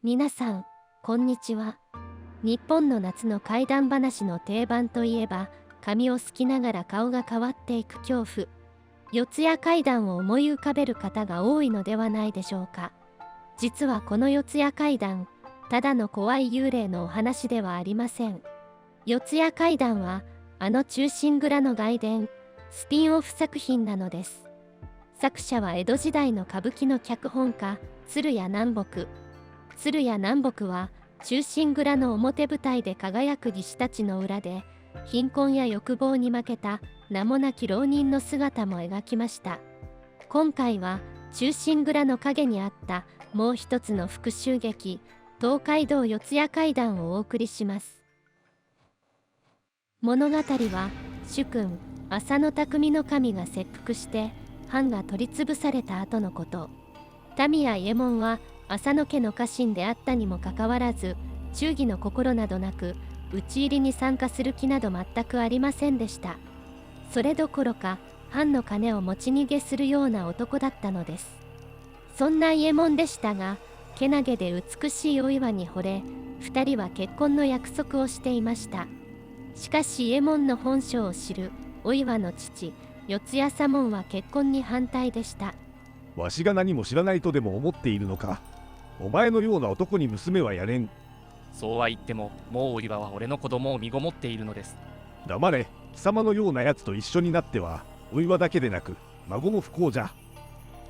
皆さん、こんにちは。日本の夏の怪談話の定番といえば、髪をすきながら顔が変わっていく恐怖。四谷怪談を思い浮かべる方が多いのではないでしょうか。実はこの四谷怪談、ただの怖い幽霊のお話ではありません。四谷怪談は、あの忠臣蔵の外伝、スピンオフ作品なのです。作者は江戸時代の歌舞伎の脚本家、鶴屋南北。鶴屋南北は忠臣蔵の表舞台で輝く技師たちの裏で貧困や欲望に負けた名もなき浪人の姿も描きました。今回は忠臣蔵の陰にあったもう一つの復讐劇、東海道四谷怪談をお送りします。物語は主君浅野匠の神が切腹して藩が取り潰された後のこと。民や伊右衛門は浅野家の家臣であったにもかかわらず、忠義の心などなく、討ち入りに参加する気など全くありませんでした。それどころか、藩の金を持ち逃げするような男だったのです。そんな伊右衛門でしたが、けなげで美しいお岩に惚れ、二人は結婚の約束をしていました。しかし伊右衛門の本性を知るお岩の父、四谷左門は結婚に反対でした。わしが何も知らないとでも思っているのか。お前のような男に娘はやれん。そうは言っても、もうお岩は俺の子供を身ごもっているのです。黙れ。貴様のようなやつと一緒になっては、お岩だけでなく、孫も不幸じゃ。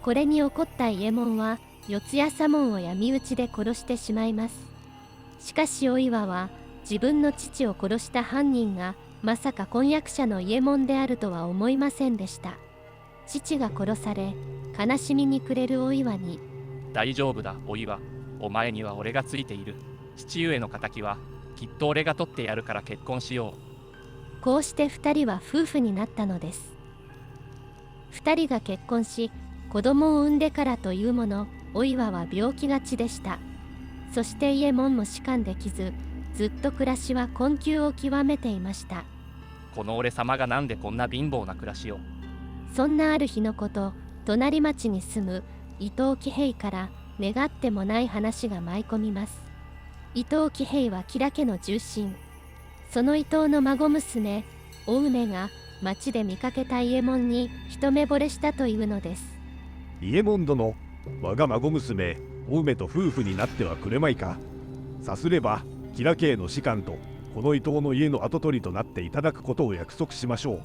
これに怒った伊右衛門は、四谷左門を闇討ちで殺してしまいます。しかしお岩は、自分の父を殺した犯人が、まさか婚約者の伊右衛門であるとは思いませんでした。父が殺され、悲しみに暮れるお岩に、大丈夫だ、お岩。お前には俺がついている。父上の敵は、きっと俺が取ってやるから結婚しよう。こうして二人は夫婦になったのです。二人が結婚し、子供を産んでからというもの、お岩は病気がちでした。そして伊右衛門も仕官できず、ずっと暮らしは困窮を極めていました。この俺様がなんでこんな貧乏な暮らしを。そんなある日のこと、隣町に住む伊藤喜平から願ってもない話が舞い込みます。伊藤喜平は吉良家の重臣。その伊藤の孫娘、お梅が町で見かけた伊右衛門に一目惚れしたというのです。伊右衛門殿、我が孫娘、お梅と夫婦になってはくれまいか。さすれば、吉良家への仕官と、この伊藤の家の跡取りとなっていただくことを約束しましょう。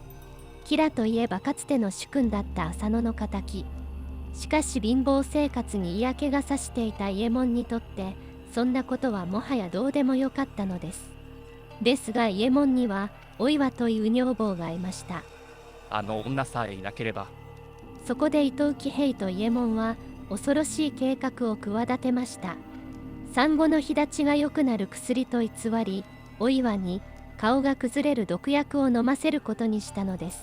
吉良といえばかつての主君だった浅野の敵。しかし貧乏生活に嫌気がさしていた伊右衛門にとってそんなことはもはやどうでもよかったのです。ですが伊右衛門にはお岩という女房がいました。あの女さえいなければ。そこで伊藤喜平と伊右衛門は恐ろしい計画を企てました。産後の日立ちが良くなる薬と偽り、お岩に顔が崩れる毒薬を飲ませることにしたのです。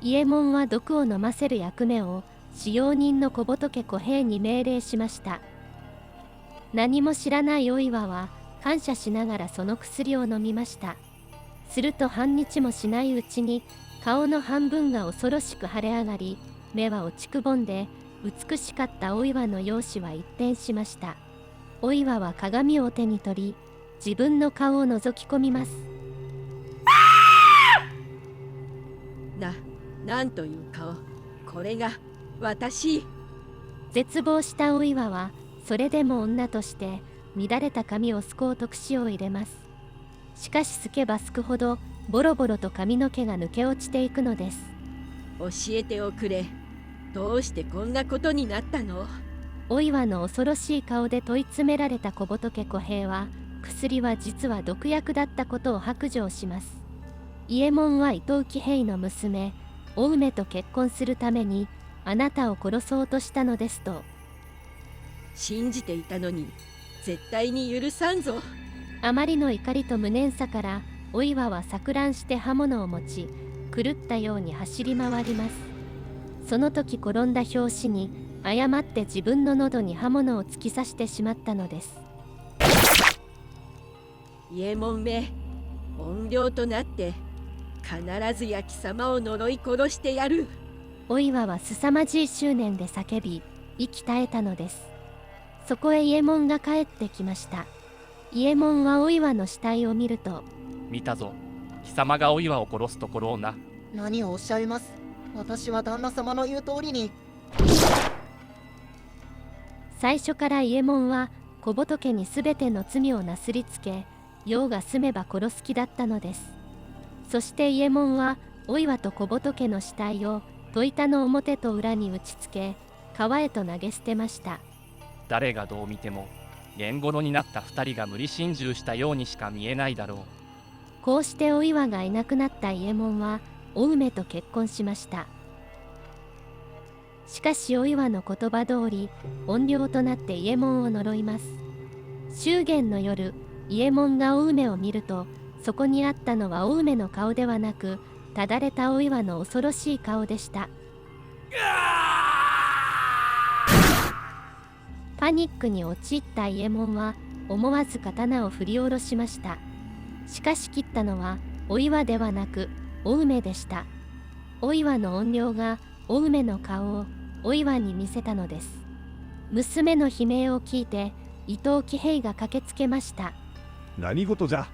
伊右衛門は毒を飲ませる役目を使用人の小仏小平に命令しました。何も知らないお岩は感謝しながらその薬を飲みました。すると半日もしないうちに顔の半分が恐ろしく腫れ上がり、目は落ちくぼんで美しかったお岩の容姿は一変しました。お岩は鏡を手に取り自分の顔を覗き込みます。なんという顔。これが私。絶望したお岩はそれでも女として乱れた髪をすこうと櫛を入れます。しかしすけばすくほどボロボロと髪の毛が抜け落ちていくのです。教えておくれ。どうしてこんなことになったの？お岩の恐ろしい顔で問い詰められた小仏小平は、薬は実は毒薬だったことを白状します。伊右衛門は伊藤喜平の娘お梅と結婚するためにあなたを殺そうとしたのですと。信じていたのに絶対に許さんぞ。あまりの怒りと無念さからお岩は錯乱して刃物を持ち狂ったように走り回ります。その時転んだ拍子に誤って自分の喉に刃物を突き刺してしまったのです。伊右衛門め、怨霊となって必ずや貴様を呪い殺してやる。お岩は凄まじい執念で叫び息絶えたのです。そこへ伊右衛門が帰ってきました。伊右衛門はお岩の死体を見ると、見たぞ。貴様がお岩を殺すところをな。何をおっしゃいます。私は旦那様の言う通りに。最初から伊右衛門は小仏にすべての罪をなすりつけ、用が済めば殺す気だったのです。そして伊右衛門はお岩と小仏の死体を戸板の表と裏に打ちつけ、川へと投げ捨てました。誰がどう見ても年頃になった2人が無理心中したようにしか見えないだろう。こうしてお岩がいなくなった伊右衛門はお梅と結婚しました。しかしお岩の言葉通り怨霊となって伊右衛門を呪います。祝言の夜、伊右衛門がお梅を見ると、そこにあったのはお梅の顔ではなく、ただれたお岩の恐ろしい顔でした。パニックに陥った伊右衛門は思わず刀を振り下ろしました。しかし切ったのはお岩ではなくお梅でした。お岩の怨霊がお梅の顔をお岩に見せたのです。娘の悲鳴を聞いて伊藤喜平が駆けつけました。何事じゃ。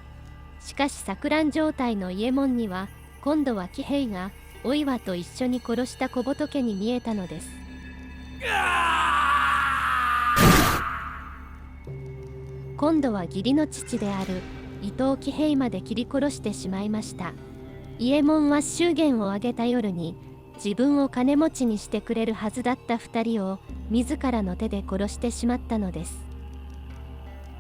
しかし錯乱状態の伊右衛門には今度は喜平がお岩と一緒に殺した小仏に見えたのです。今度は義理の父である伊藤喜平まで切り殺してしまいました。伊右衛門は祝言を挙げた夜に自分を金持ちにしてくれるはずだった2人を自らの手で殺してしまったのです。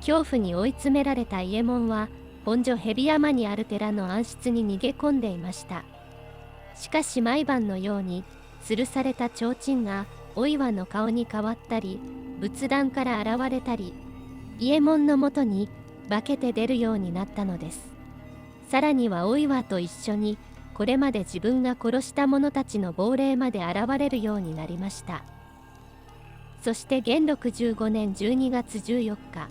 恐怖に追い詰められた伊右衛門は本所蛇山にある寺の暗室に逃げ込んでいました。しかし毎晩のように吊るされた提灯がお岩の顔に変わったり、仏壇から現れたり、伊右衛門のもとに化けて出るようになったのです。さらにはお岩と一緒にこれまで自分が殺した者たちの亡霊まで現れるようになりました。そして元禄15年12月14日、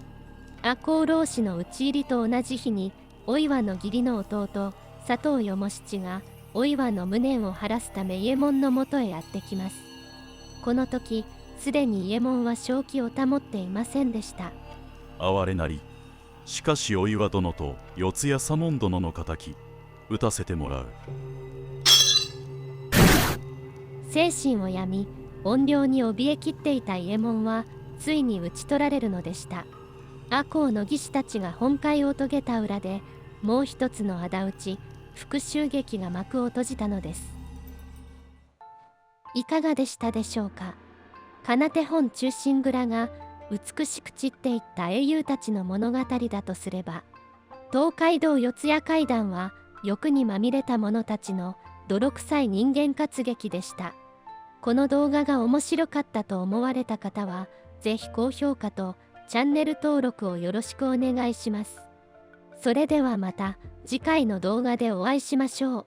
赤穂浪士の討ち入りと同じ日にお岩の義理の弟佐藤頼七がお岩の無念を晴らすため伊右衛門のもとへやってきます。この時すでに伊右衛門は正気を保っていませんでした。哀れなり。しかしお岩殿と四谷左門殿の敵討たせてもらう。精神を病み怨霊に怯えきっていた伊右衛門はついに討ち取られるのでした。赤穂の義士たちが本懐を遂げた裏でもう一つの仇討ち復讐劇が幕を閉じたのです。いかがでしたでしょうか。金手本忠臣蔵が美しく散っていった英雄たちの物語だとすれば、東海道四谷怪談は欲にまみれた者たちの泥臭い人間活劇でした。この動画が面白かったと思われた方はぜひ高評価とチャンネル登録をよろしくお願いします。それではまた次回の動画でお会いしましょう。